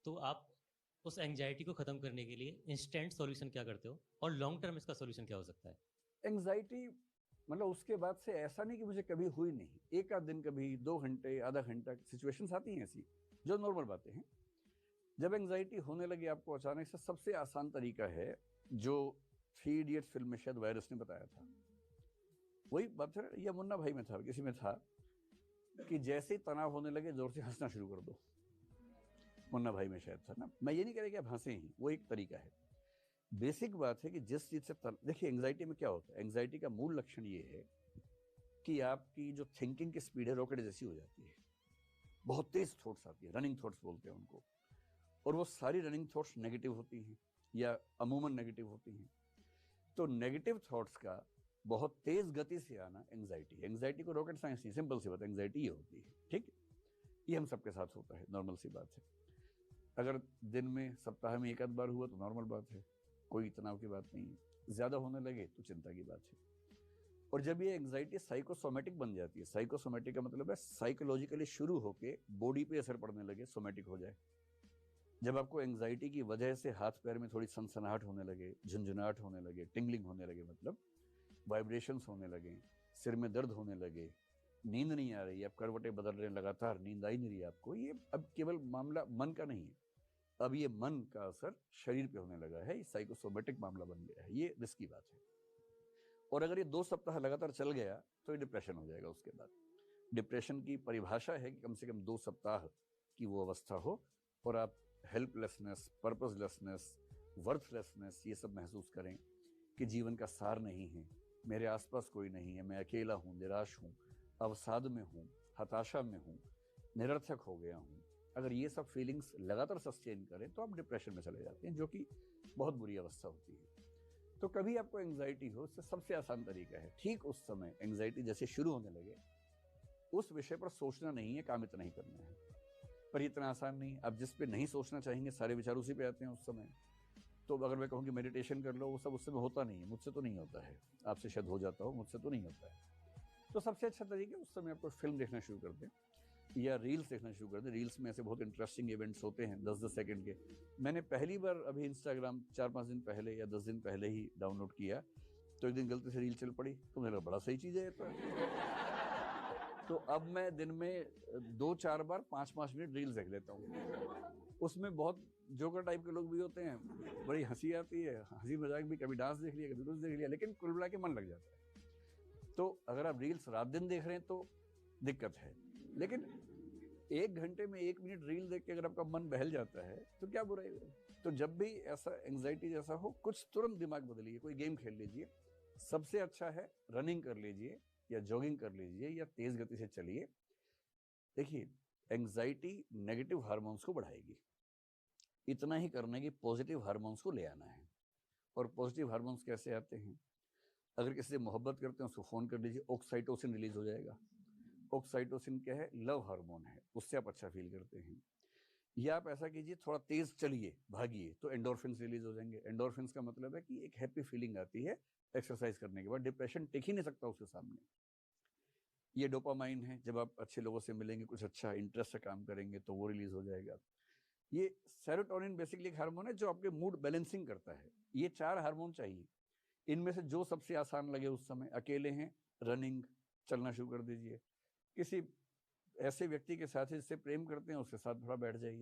तो आप उस एंजाइटी को खत्म करने के लिए इंस्टेंट सॉल्यूशन क्या करते हो और लॉन्ग टर्म इसका सॉल्यूशन क्या हो सकता है? एंग्जाइटी मतलब उसके बाद से ऐसा नहीं कि मुझे कभी हुई नहीं, एक आध दिन कभी 2 घंटे आधा घंटा सिचुएशंस आती हैं ऐसी जो नॉर्मल बातें हैं। जब एंग्जाइटी होने लगी आपको अचानक से, सबसे आसान तरीका है जो 3 इडियट्स फिल्म में शायद वायरस ने बताया था, वही बात है या मुन्ना भाई में था, किसी में था कि जैसे ही तनाव होने लगे जोर से हंसना शुरू कर दो। मुन्ना भाई में शायद था ना। मैं ये नहीं कह रहा कि आप हंसे ही, वो एक तरीका है। बेसिक बात है कि जिस चीज से देखिए एंग्जाइटी में क्या होता है, एंग्जाइटी का मूल लक्षण ये है कि आपकी जो थिंकिंग की स्पीड है रॉकेट जैसी हो जाती है, बहुत तेज थॉट्स आती है, रनिंग थॉट्स बोलते हैं उनको, और वो सारी रनिंग थॉट्स नेगेटिव होती हैं या अमूमन नेगेटिव होती हैं। तो नेगेटिव थॉट्स का बहुत तेज गति से आना एंग्जाइटी। एंग्जाइटी को रॉकेट साइंस नहीं, सिंपल सी बात, एंग्जाइटी ये होती है, ठीक। ये हम सबके साथ होता है, नॉर्मल सी बात है। अगर दिन में सप्ताह में एक आध बार हुआ तो नॉर्मल बात है, कोई तनाव की बात नहीं है। ज्यादा होने लगे तो चिंता की बात है। और जब ये एंग्जाइटी साइकोसोमेटिक बन जाती है, साइकोसोमेटिक का मतलब है साइकोलॉजिकली शुरू होके बॉडी पे असर पड़ने लगे, सोमेटिक हो जाए। जब आपको एंग्जाइटी की वजह से हाथ पैर में थोड़ी सनसनाहट होने लगे, झुंझुनाहट होने लगे, टिंगलिंग होने लगे, मतलब वाइब्रेशंस होने लगे, सिर में दर्द होने लगे, नींद नहीं आ रही, आप करवटें बदल रहे हैं लगातार, नींद आई नहीं रही आपको, ये अब केवल मामला मन का नहीं है, अब ये मन का असर शरीर पे होने लगा है, ये साइकोसोमेटिक मामला बन गया है, ये रिस्की बात है। और अगर ये 2 सप्ताह लगातार चल गया तो ये डिप्रेशन हो जाएगा उसके बाद। डिप्रेशन की परिभाषा है कि कम से कम 2 सप्ताह की वो अवस्था हो और आप हेल्पलेसनेस, पर्पसलेसनेस, वर्थलेसनेस ये सब महसूस करें कि जीवन का सार नहीं है, मेरे आसपास कोई नहीं है, मैं अकेला हूँ, निराश हूँ, अवसाद में हूँ, हताशा में हूँ, निरर्थक हो गया हूँ। अगर ये सब फीलिंग्स लगातार सस्टेन करें तो आप डिप्रेशन में चले जाते हैं, जो कि बहुत बुरी अवस्था होती है। तो कभी आपको एंग्जाइटी हो, उससे सबसे आसान तरीका है ठीक उस समय एंग्जाइटी जैसे शुरू होने लगे उस विषय पर सोचना नहीं है, काम इतना ही करना है। पर इतना आसान नहीं, अब जिस पे नहीं सोचना चाहेंगे सारे विचार उसी पे आते हैं उस समय। तो अगर मैं कहूँ कि मेडिटेशन कर लो, वो सब उस समय होता नहीं है, मुझसे तो नहीं होता है, आपसे शायद हो जाता हो, मुझसे तो नहीं होता है। तो सबसे अच्छा तरीका उस समय आपको फिल्म देखना शुरू कर दें या रील्स देखना शुरू कर दें। रील्स में ऐसे बहुत इंटरेस्टिंग इवेंट्स होते हैं 10-10 सेकंड के। मैंने पहली बार अभी इंस्टाग्राम 4-5 दिन पहले या 10 दिन पहले ही डाउनलोड किया, तो एक दिन गलती से रील चल पड़ी, तो मुझे लगा बड़ा सही चीज़ है ये तो अब मैं दिन में 2-4 बार 5-5 मिनट रील्स देख लेता हूँ। उसमें बहुत जोकर टाइप के लोग भी होते हैं, बड़ी हंसी आती है, हंसी मजाक भी, कभी डांस देख लिया, कभी कुछ देख लिया, लेकिन कुल मिला के मन लग जाता है। तो अगर आप रील्स रात दिन देख रहे हैं तो दिक्कत है, लेकिन 1 घंटे में 1 मिनट रील देख के अगर आपका मन बहल जाता है तो क्या बुराई है। तो जब भी ऐसा एंग्जाइटी जैसा हो, कुछ तुरंत दिमाग बदलिए, कोई गेम खेल लीजिए, सबसे अच्छा है रनिंग कर लीजिए या जॉगिंग कर लीजिए या तेज गति से चलिए। देखिए एंग्जाइटी नेगेटिव हार्मोन्स को बढ़ाएगी, इतना ही करना है कि पॉजिटिव हार्मोन्स को ले आना है। और पॉजिटिव हार्मोन्स कैसे आते हैं, अगर किसी से मोहब्बत करते हैं उसको फोन कर लीजिए, ऑक्साइटोसिन रिलीज हो जाएगा। ऑक्साइटोसिन क्या है, लव हार्मोन है, उससे आप अच्छा फील करते हैं। या आप ऐसा कीजिए, थोड़ा तेज चलिए, भागिए, तो एंडोर्फिन्स रिलीज हो जाएंगे। एंडोर्फिन्स का मतलब है कि एक हैप्पी फीलिंग आती है एक्सरसाइज करने के बाद, डिप्रेशन टिक ही नहीं सकता उसके सामने। ये डोपामाइन है, जब आप अच्छे लोगों से मिलेंगे, कुछ अच्छा इंटरेस्ट से काम करेंगे तो वो रिलीज हो जाएगा। ये सेरोटोनिन बेसिकली एक हार्मोन है जो आपके मूड बैलेंसिंग करता है। ये 4 हार्मोन चाहिए, इनमें से जो सबसे आसान लगे उस समय, अकेले हैं रनिंग, चलना शुरू कर दीजिए, किसी ऐसे व्यक्ति के साथ जिससे प्रेम करते हैं उसके साथ थोड़ा बैठ जाइए।